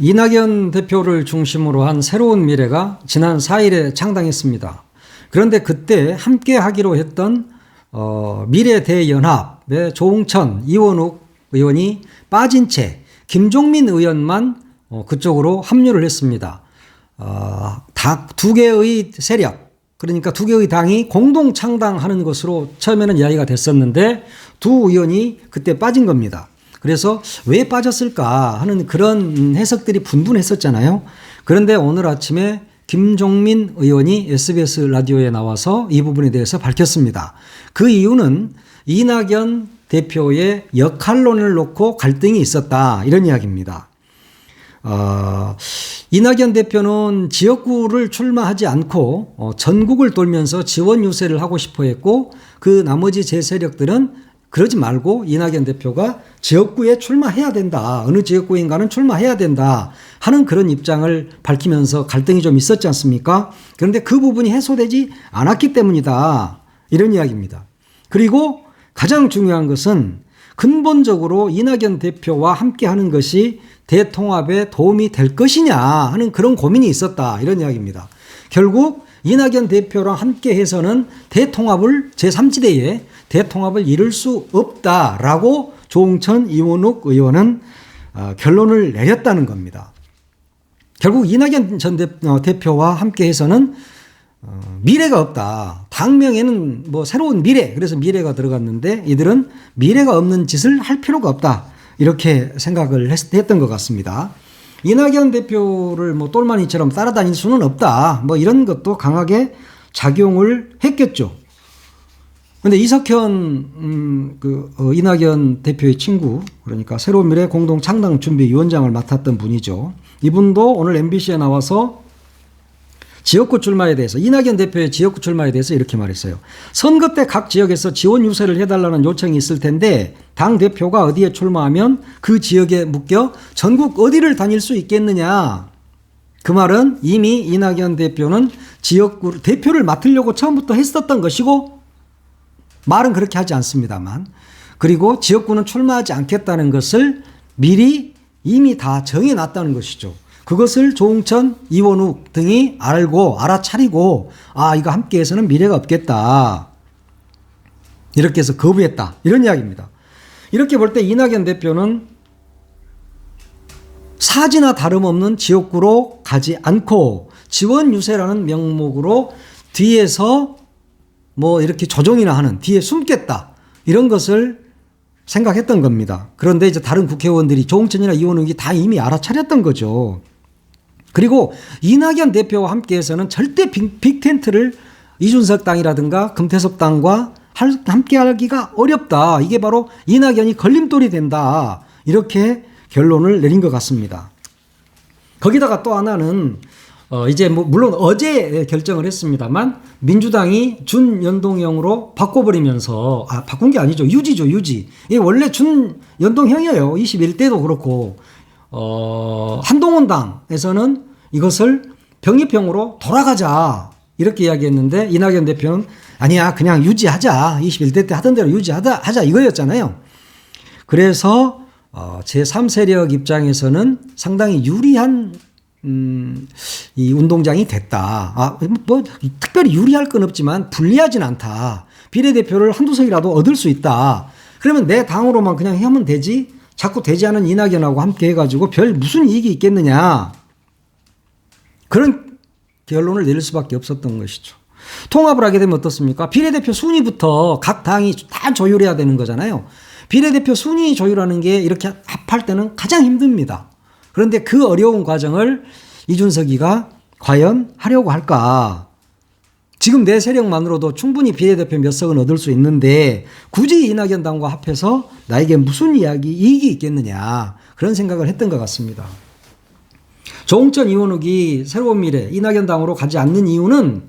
이낙연 대표를 중심으로 한 새로운 미래가 지난 4일에 창당했습니다. 그런데 그때 함께 하기로 했던 미래대연합의 조응천, 이원욱 의원이 빠진 채 김종민 의원만 그쪽으로 합류를 했습니다. 두 개의 세력, 그러니까 두 개의 당이 공동 창당하는 것으로 처음에는 이야기가 됐었는데 두 의원이 그때 빠진 겁니다. 그래서 왜 빠졌을까 하는 그런 해석들이 분분했었잖아요. 그런데 오늘 아침에 김종민 의원이 SBS 라디오에 나와서 이 부분에 대해서 밝혔습니다. 그 이유는 이낙연 대표의 역할론을 놓고 갈등이 있었다, 이런 이야기입니다. 이낙연 대표는 지역구를 출마하지 않고 전국을 돌면서 지원 유세를 하고 싶어 했고, 그 나머지 제 세력들은 그러지 말고 이낙연 대표가 지역구에 출마해야 된다, 어느 지역구인가는 출마해야 된다 하는 그런 입장을 밝히면서 갈등이 좀 있었지 않습니까? 그런데 그 부분이 해소되지 않았기 때문이다, 이런 이야기입니다. 그리고 가장 중요한 것은 근본적으로 이낙연 대표와 함께하는 것이 대통합에 도움이 될 것이냐 하는 그런 고민이 있었다, 이런 이야기입니다. 결국 이낙연 대표랑 함께해서는 대통합을 제3지대에 대통합을 이룰 수 없다라고 조응천, 이원욱 의원은 결론을 내렸다는 겁니다. 결국 이낙연 전 대표와 함께해서는 미래가 없다. 당명에는 뭐 새로운 미래, 그래서 미래가 들어갔는데 이들은 미래가 없는 짓을 할 필요가 없다, 이렇게 생각을 했던 것 같습니다. 이낙연 대표를 뭐 똘마니처럼 따라다닐 수는 없다, 뭐 이런 것도 강하게 작용을 했겠죠. 근데 이석현 이낙연 대표의 친구, 그러니까 새로운 미래 공동 창당 준비 위원장을 맡았던 분이죠. 이분도 오늘 MBC에 나와서 지역구 출마에 대해서, 이낙연 대표의 지역구 출마에 대해서 이렇게 말했어요. 선거 때 각 지역에서 지원 유세를 해달라는 요청이 있을 텐데 당 대표가 어디에 출마하면 그 지역에 묶여 전국 어디를 다닐 수 있겠느냐. 그 말은 이미 이낙연 대표는 지역구 대표를 맡으려고 처음부터 했었던 것이고, 말은 그렇게 하지 않습니다만, 그리고 지역구는 출마하지 않겠다는 것을 미리 이미 다 정해놨다는 것이죠. 그것을 조응천, 이원욱 등이 알아차리고 이거 함께해서는 미래가 없겠다, 이렇게 해서 거부했다, 이런 이야기입니다. 이렇게 볼 때 이낙연 대표는 사지나 다름없는 지역구로 가지 않고 지원 유세라는 명목으로 뒤에서 뭐 이렇게 조종이나 하는, 뒤에 숨겠다, 이런 것을 생각했던 겁니다. 그런데 이제 다른 국회의원들이, 조응천이나 이원욱이 다 이미 알아차렸던 거죠. 그리고 이낙연 대표와 함께해서는 절대 빅텐트를 이준석 당이라든가 금태섭 당과 함께하기가 어렵다, 이게 바로 이낙연이 걸림돌이 된다, 이렇게 결론을 내린 것 같습니다. 거기다가 또 하나는 이제 물론 어제 결정을 했습니다만 민주당이 준연동형으로 바꿔버리면서, 바꾼 게 아니죠, 유지죠, 유지. 이게 원래 준연동형이에요. 21대도 그렇고, 한동훈 당에서는 이것을 병립형으로 돌아가자, 이렇게 이야기했는데 이낙연 대표는 아니야, 그냥 유지하자, 21대 때 하던 대로 유지하자, 이거였잖아요. 그래서 제3세력 입장에서는 상당히 유리한 이 운동장이 됐다. 뭐 특별히 유리할 건 없지만 불리하진 않다. 비례대표를 한두 석이라도 얻을 수 있다. 그러면 내 당으로만 그냥 하면 되지, 자꾸 되지 않은 이낙연하고 함께 해가지고 별 무슨 이익이 있겠느냐, 그런 결론을 내릴 수밖에 없었던 것이죠. 통합을 하게 되면 어떻습니까? 비례대표 순위부터 각 당이 다 조율해야 되는 거잖아요. 비례대표 순위 조율하는 게 이렇게 합할 때는 가장 힘듭니다. 그런데 그 어려운 과정을 이준석이가 과연 하려고 할까? 지금 내 세력만으로도 충분히 비례대표 몇 석은 얻을 수 있는데 굳이 이낙연 당과 합해서 나에게 무슨 이익이 있겠느냐, 그런 생각을 했던 것 같습니다. 조응천, 이원욱이 새로운 미래, 이낙연 당으로 가지 않는 이유는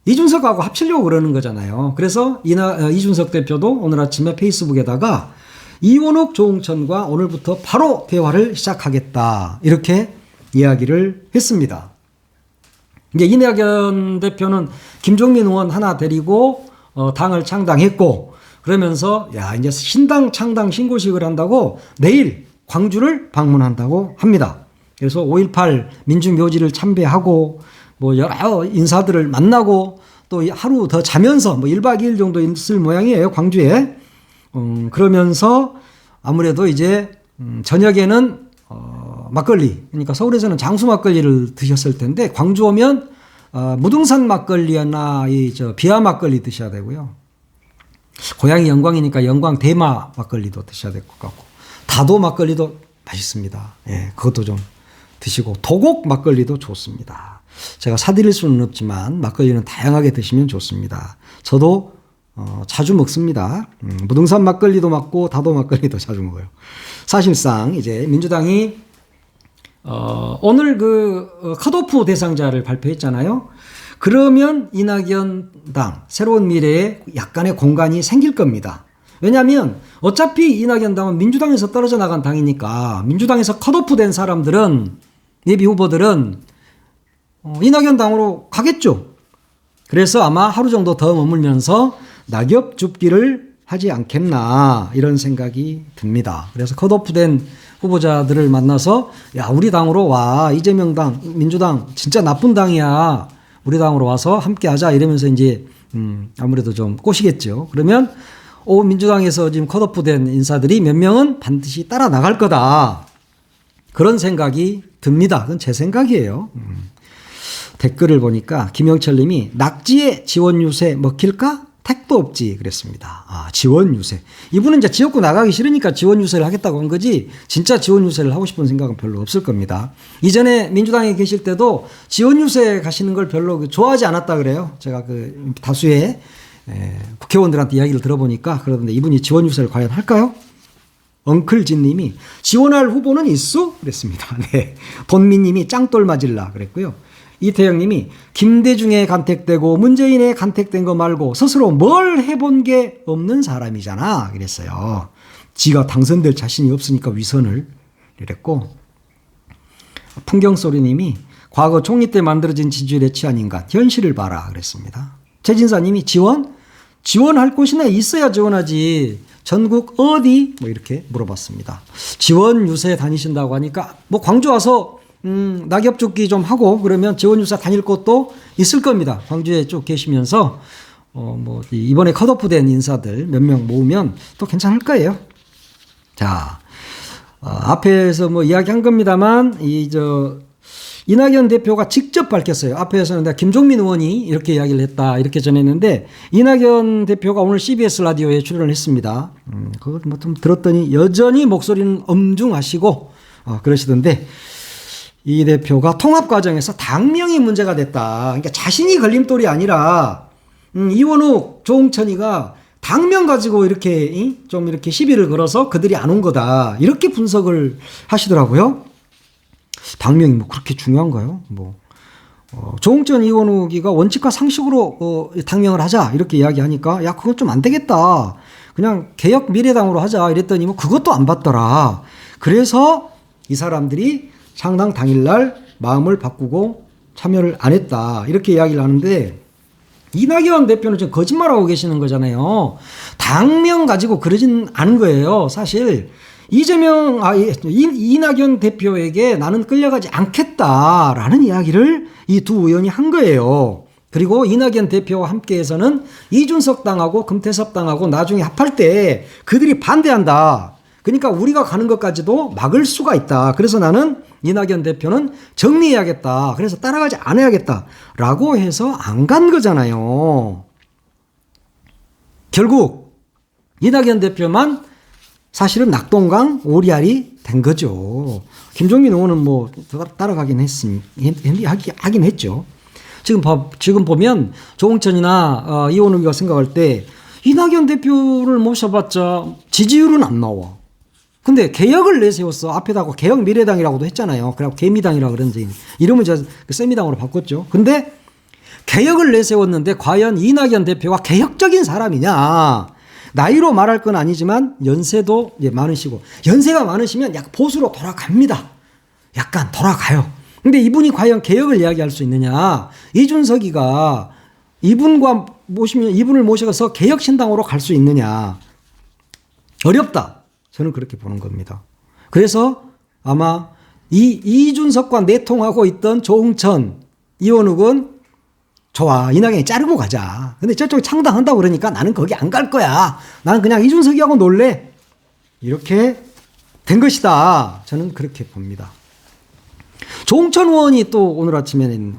이준석하고 합치려고 그러는 거잖아요. 그래서 이준석 대표도 오늘 아침에 페이스북에다가 이원욱, 조응천과 오늘부터 바로 대화를 시작하겠다, 이렇게 이야기를 했습니다. 이제 이낙연 대표는 김종민 의원 하나 데리고 당을 창당했고, 그러면서 이제 신당 창당 신고식을 한다고 내일 광주를 방문한다고 합니다. 그래서 5.18 민주묘지를 참배하고 뭐 여러 인사들을 만나고 또 하루 더 자면서 뭐 1박 2일 정도 있을 모양이에요. 광주에. 그러면서 아무래도 이제 저녁에는 막걸리, 그러니까 서울에서는 장수 막걸리를 드셨을 텐데 광주 오면 무등산 막걸리나 비아 막걸리 드셔야 되고요. 고향이 영광이니까 영광 대마 막걸리도 드셔야 될 것 같고, 다도 막걸리도 맛있습니다. 예, 그것도 좀 드시고, 도곡 막걸리도 좋습니다. 제가 사드릴 수는 없지만 막걸리는 다양하게 드시면 좋습니다. 저도 자주 먹습니다. 무등산 막걸리도 먹고 다도 막걸리도 자주 먹어요. 사실상 이제 민주당이 오늘 컷오프 대상자를 발표했잖아요. 그러면 이낙연 당 새로운 미래에 약간의 공간이 생길 겁니다. 왜냐하면 어차피 이낙연 당은 민주당에서 떨어져 나간 당이니까 민주당에서 컷오프 된 사람들은, 예비 후보들은 이낙연 당으로 가겠죠. 그래서 아마 하루 정도 더 머물면서 낙엽 줍기를 하지 않겠나 이런 생각이 듭니다. 그래서 컷오프된 후보자들을 만나서 야, 우리 당으로 와, 이재명 당, 민주당 진짜 나쁜 당이야, 우리 당으로 와서 함께 하자 이러면서 이제 아무래도 좀 꼬시겠죠. 그러면 민주당에서 지금 컷오프된 인사들이 몇 명은 반드시 따라 나갈 거다, 그런 생각이 듭니다. 그건 제 생각이에요. 댓글을 보니까 김영철 님이 낙지에 지원 유세 먹힐까? 택도 없지 그랬습니다. 지원 유세. 이분은 이제 지역구 나가기 싫으니까 지원 유세를 하겠다고 한 거지 진짜 지원 유세를 하고 싶은 생각은 별로 없을 겁니다. 이전에 민주당에 계실 때도 지원 유세 가시는 걸 별로 좋아하지 않았다 그래요. 제가 다수의 국회의원들한테 이야기를 들어보니까 그러던데, 이분이 지원 유세를 과연 할까요? 엉클진 님이 지원할 후보는 있어? 그랬습니다. 네. 본민 님이 짱돌 맞을라 그랬고요. 이태영 님이 김대중에 간택되고 문재인에 간택된 거 말고 스스로 뭘 해본 게 없는 사람이잖아 그랬어요. 지가 당선될 자신이 없으니까 위선을 이랬고, 풍경소리 님이 과거 총리 때 만들어진 지지율 애취한 인간 현실을 봐라 그랬습니다. 최진사 님이 지원할 곳이나 있어야 지원하지 전국 어디? 뭐 이렇게 물어봤습니다. 지원 유세 다니신다고 하니까 뭐 광주 와서 낙엽 줍기 좀 하고 그러면 지원 유세 다닐 곳도 있을 겁니다. 광주에 쭉 계시면서 뭐 이번에 컷오프된 인사들 몇 명 모으면 또 괜찮을 거예요. 자, 앞에서 뭐 이야기한 겁니다만 이낙연 대표가 직접 밝혔어요. 앞에서는 내가 김종민 의원이 이렇게 이야기를 했다 이렇게 전했는데, 이낙연 대표가 오늘 CBS 라디오에 출연을 했습니다. 그걸 뭐 좀 들었더니 여전히 목소리는 엄중하시고 그러시던데, 이 대표가 통합 과정에서 당명이 문제가 됐다. 그러니까 자신이 걸림돌이 아니라 이원욱, 조홍천이가 당명 가지고 이렇게 좀 이렇게 시비를 걸어서 그들이 안 온 거다. 이렇게 분석을 하시더라고요. 당명이 뭐 그렇게 중요한가요? 조홍천, 이원욱이가 원칙과 상식으로 당명을 하자 이렇게 이야기하니까 야, 그건 좀 안 되겠다. 그냥 개혁 미래당으로 하자 이랬더니 뭐 그것도 안 받더라. 그래서 이 사람들이 창당 당일날 마음을 바꾸고 참여를 안 했다. 이렇게 이야기를 하는데, 이낙연 대표는 지금 거짓말하고 계시는 거잖아요. 당명 가지고 그러진 않은 거예요. 사실 이낙연 대표에게 나는 끌려가지 않겠다라는 이야기를 이 두 의원이 한 거예요. 그리고 이낙연 대표와 함께해서는 이준석 당하고 금태섭 당하고 나중에 합할 때 그들이 반대한다. 그러니까 우리가 가는 것까지도 막을 수가 있다. 그래서 나는 이낙연 대표는 정리해야겠다. 그래서 따라가지 않아야겠다라고 해서 안 간 거잖아요. 결국 이낙연 대표만 사실은 낙동강 오리알이 된 거죠. 김종민 의원은 뭐 따라가긴 하긴 했죠. 지금 보면 조홍천이나 이원욱이가 생각할 때 이낙연 대표를 모셔봤자 지지율은 안 나와. 근데 개혁을 내세웠어. 앞에다가 개혁 미래당이라고도 했잖아요. 그래갖고 개미당이라고 그런지 이름을 제가 세미당으로 바꿨죠. 근데 개혁을 내세웠는데 과연 이낙연 대표가 개혁적인 사람이냐? 나이로 말할 건 아니지만 연세도 이제 많으시고, 연세가 많으시면 약간 보수로 돌아갑니다. 약간 돌아가요. 근데 이분이 과연 개혁을 이야기할 수 있느냐? 이준석이가 이분을 모셔서 개혁신당으로 갈 수 있느냐? 어렵다. 저는 그렇게 보는 겁니다. 그래서 아마 이준석과 내통하고 있던 조응천, 이원욱은 좋아, 이낙연이 자르고 가자. 근데 저쪽이 창당한다고 그러니까 나는 거기 안 갈 거야. 나는 그냥 이준석이하고 놀래. 이렇게 된 것이다. 저는 그렇게 봅니다. 조응천 의원이 또 오늘 아침에는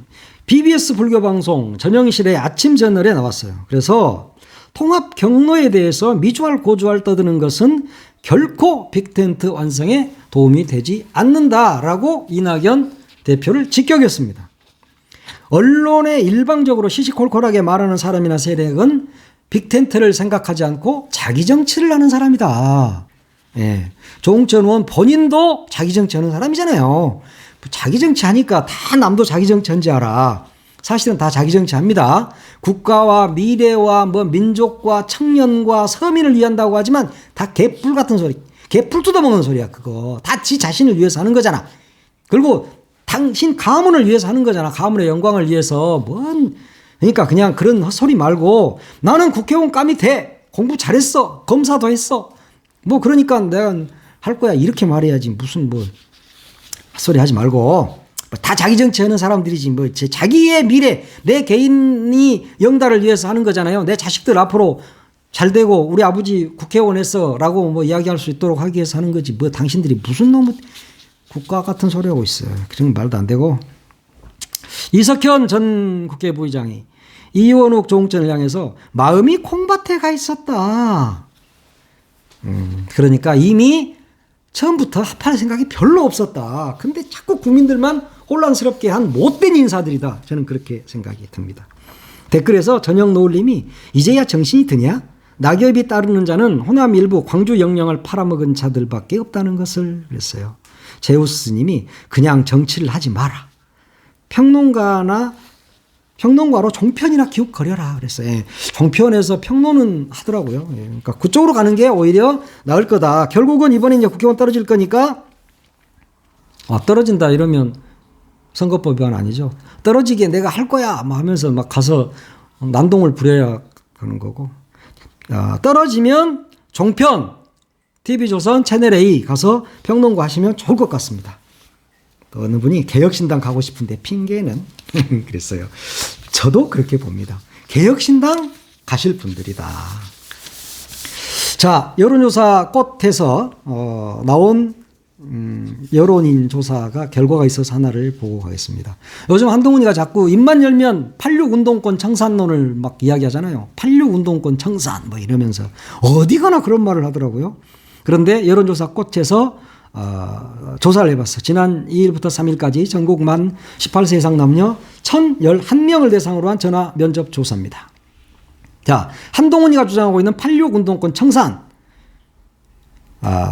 BBS 불교방송 전영실의 아침 저널에 나왔어요. 그래서 통합 경로에 대해서 미주알 고주알 떠드는 것은 결코 빅텐트 완성에 도움이 되지 않는다라고 이낙연 대표를 직격했습니다. 언론에 일방적으로 시시콜콜하게 말하는 사람이나 세력은 빅텐트를 생각하지 않고 자기 정치를 하는 사람이다. 예. 조응천 의원 본인도 자기 정치하는 사람이잖아요. 자기 정치하니까 다 남도 자기 정치한지 알아. 사실은 다 자기 정치합니다. 국가와 미래와 뭐 민족과 청년과 서민을 위한다고 하지만 다 개뿔 같은 소리. 개뿔 뜯어먹는 소리야 그거. 다 지 자신을 위해서 하는 거잖아. 그리고 당신 가문을 위해서 하는 거잖아. 가문의 영광을 위해서. 그러니까 그냥 그런 헛소리 말고 나는 국회의원 감이 돼. 공부 잘했어. 검사도 했어. 뭐 그러니까 내가 할 거야. 이렇게 말해야지. 무슨 뭐 헛소리 하지 말고. 다 자기 정치하는 사람들이지. 뭐 자기의 미래, 내 개인이 영달을 위해서 하는 거잖아요. 내 자식들 앞으로 잘 되고 우리 아버지 국회의원 했어라고 뭐 이야기할 수 있도록 하기 위해서 하는 거지. 뭐 당신들이 무슨 너무 국가 같은 소리 하고 있어요. 그런 말도 안 되고. 이석현 전 국회 부의장이 이원욱 조응천을 향해서 마음이 콩밭에 가 있었다. 그러니까 이미 처음부터 합할 생각이 별로 없었다. 근데 자꾸 국민들만 혼란스럽게 한 못된 인사들이다. 저는 그렇게 생각이 듭니다. 댓글에서 전영 노을님이 이제야 정신이 드냐? 낙엽이 따르는 자는 호남 일부 광주 영령을 팔아먹은 자들밖에 없다는 것을 그랬어요. 제우스님이 그냥 정치를 하지 마라. 평론가로 종편이나 기웃거려라 그랬어요. 예. 종편에서 평론은 하더라고요. 예. 그러니까 그쪽으로 가는 게 오히려 나을 거다. 결국은 이번에 이제 국회의원 떨어질 거니까 떨어진다 이러면 선거법 위반 아니죠. 떨어지게 내가 할 거야 막 하면서 막 가서 난동을 부려야 하는 거고. 떨어지면 종편 TV조선 채널A 가서 평론가 하시면 좋을 것 같습니다. 또 어느 분이 개혁신당 가고 싶은데 핑계는 그랬어요. 저도 그렇게 봅니다. 개혁신당 가실 분들이다. 자, 여론조사 꽃에서 나온 여론인 조사가 결과가 있어서 하나를 보고 가겠습니다. 요즘 한동훈이가 자꾸 입만 열면 86운동권 청산론을 막 이야기하잖아요. 86운동권 청산 뭐 이러면서 어디 가나 그런 말을 하더라고요. 그런데 여론조사 꽃에서 조사를 해봤어. 지난 2일부터 3일까지 전국 만 18세 이상 남녀 1,011명을 대상으로 한 전화 면접 조사입니다. 자, 한동훈이가 주장하고 있는 86운동권 청산,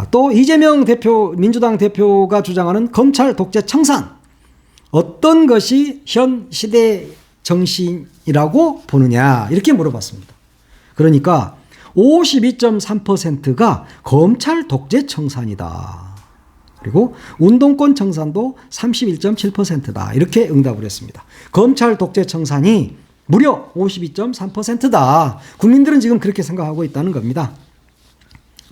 또 이재명 대표, 민주당 대표가 주장하는 검찰 독재 청산, 어떤 것이 현 시대 정신이라고 보느냐 이렇게 물어봤습니다. 그러니까 52.3%가 검찰 독재 청산이다. 그리고 운동권 청산도 31.7%다. 이렇게 응답을 했습니다. 검찰 독재 청산이 무려 52.3%다. 국민들은 지금 그렇게 생각하고 있다는 겁니다.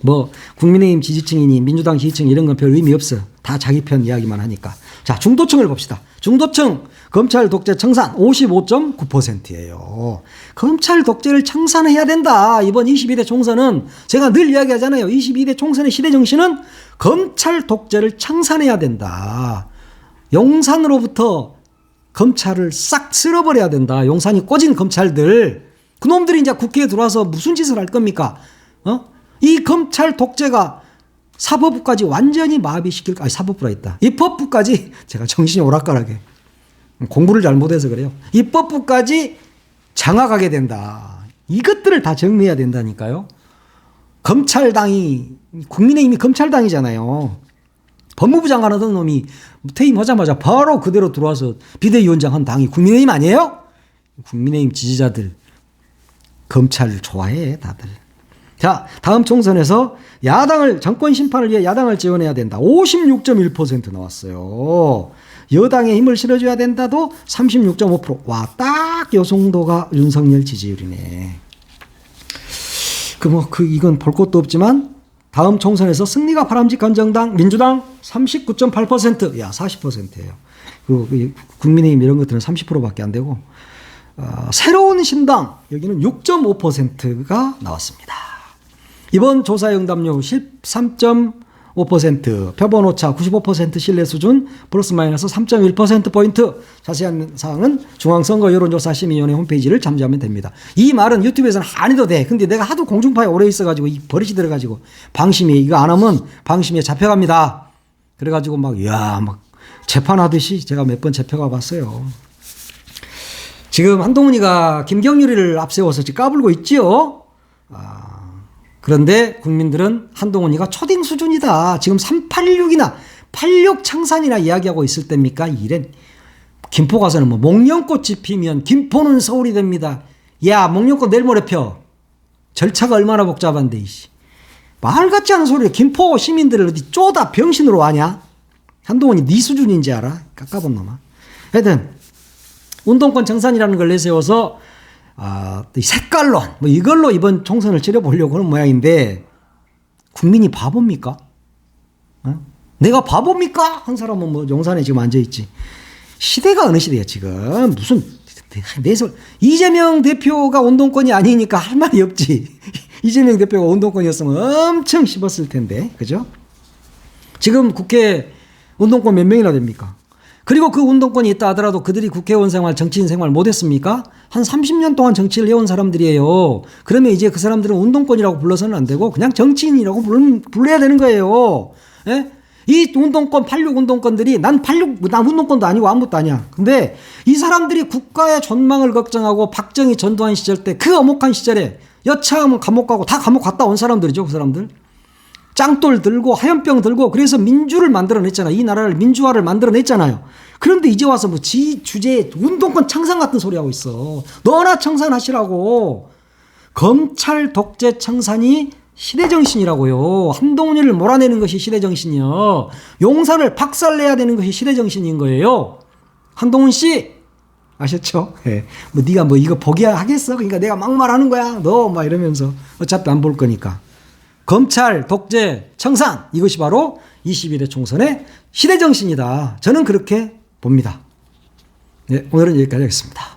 뭐 국민의힘 지지층이니 민주당 지지층 이런 건 별 의미 없어. 다 자기 편 이야기만 하니까. 자, 중도층을 봅시다. 중도층 검찰 독재 청산 55.9%예요. 검찰 독재를 청산해야 된다. 이번 22대 총선은 제가 늘 이야기하잖아요. 22대 총선의 시대 정신은 검찰 독재를 청산해야 된다. 용산으로부터 검찰을 싹 쓸어버려야 된다. 용산이 꽂은 검찰들. 그놈들이 이제 국회에 들어와서 무슨 짓을 할 겁니까? 이 검찰 독재가 사법부까지 완전히 마비시킬, 사법부라 했다. 입법부까지, 제가 정신이 오락가락해. 공부를 잘못해서 그래요. 입법부까지 장악하게 된다. 이것들을 다 정리해야 된다니까요. 검찰당이, 국민의힘이 검찰당이잖아요. 법무부 장관 하던 놈이 퇴임하자마자 바로 그대로 들어와서 비대위원장 한 당이 국민의힘 아니에요? 국민의힘 지지자들 검찰을 좋아해 다들. 자, 다음 총선에서 야당을, 정권 심판을 위해 야당을 지원해야 된다. 56.1% 나왔어요. 여당에 힘을 실어줘야 된다도 36.5%. 와, 딱 요 정도가 윤석열 지지율이네. 이건 볼 것도 없지만 다음 총선에서 승리가 바람직한 정당 민주당 39.8%. 야, 40%예요. 그리고 국민의힘 이런 것들은 30%밖에 안 되고 새로운 신당 여기는 6.5%가 나왔습니다. 이번 조사의 응답률 13.5%, 표본 오차 95% 신뢰 수준 플러스 마이너스 3.1%포인트. 자세한 사항은 중앙선거 여론조사 심의위원회 홈페이지를 참조하면 됩니다. 이 말은 유튜브에서는 안 해도 돼. 근데 내가 하도 공중파에 오래 있어가지고 이 버릇이 들어가지고 방심이 이거 안 하면 방심에 잡혀갑니다. 그래가지고 막 재판하듯이 제가 몇 번 잡혀가 봤어요. 지금 한동훈이가 김경률이를 앞세워서 지금 까불고 있지요. 그런데 국민들은 한동훈이가 초딩 수준이다. 지금 386이나 86 창산이나 이야기하고 있을 때입니까? 이래. 김포 가서는 뭐 목련꽃이 피면 김포는 서울이 됩니다. 야, 목련꽃 내일 모레 펴. 절차가 얼마나 복잡한데 이씨. 말 같지 않은 소리를 김포 시민들을 어디 쪼다 병신으로 하냐? 한동훈이 네 수준인지 알아? 깎아본 놈아. 하여튼 운동권 정산이라는 걸 내세워서 색깔론 뭐 이걸로 이번 총선을 치러보려고 하는 모양인데 국민이 바보입니까? 내가 바보입니까? 한 사람은 뭐 용산에 지금 앉아있지. 시대가 어느 시대야 지금. 무슨 이재명 대표가 운동권이 아니니까 할 말이 없지. 이재명 대표가 운동권이었으면 엄청 씹었을 텐데. 그죠? 지금 국회 운동권 몇 명이나 됩니까? 그리고 그 운동권이 있다 하더라도 그들이 국회의원 생활, 정치인 생활 못했습니까? 한 30년 동안 정치를 해온 사람들이에요. 그러면 이제 그 사람들은 운동권이라고 불러서는 안 되고 그냥 정치인이라고 불러야 되는 거예요. 예? 이 운동권, 86 운동권들이 난 운동권도 아니고 아무것도 아니야. 근데 이 사람들이 국가의 전망을 걱정하고 박정희 전두환 시절 때 그 엄혹한 시절에 여차하면 감옥 가고 다 감옥 갔다 온 사람들이죠. 그 사람들. 짱돌 들고 하얀병 들고 그래서 민주를 만들어냈잖아요. 이 나라를 민주화를 만들어냈잖아요. 그런데 이제 와서 뭐 지 주제에 운동권 청산 같은 소리 하고 있어. 너나 청산하시라고. 검찰 독재 청산이 시대정신이라고요. 한동훈이를 몰아내는 것이 시대정신이요. 용산을 박살내야 되는 것이 시대정신인 거예요. 한동훈 씨 아셨죠? 네. 뭐 네가 뭐 이거 포기하겠어? 그러니까 내가 막말하는 거야. 너 막 이러면서 어차피 안 볼 거니까. 검찰, 독재, 청산 이것이 바로 21대 총선의 시대정신이다. 저는 그렇게 봅니다. 네, 오늘은 여기까지 하겠습니다.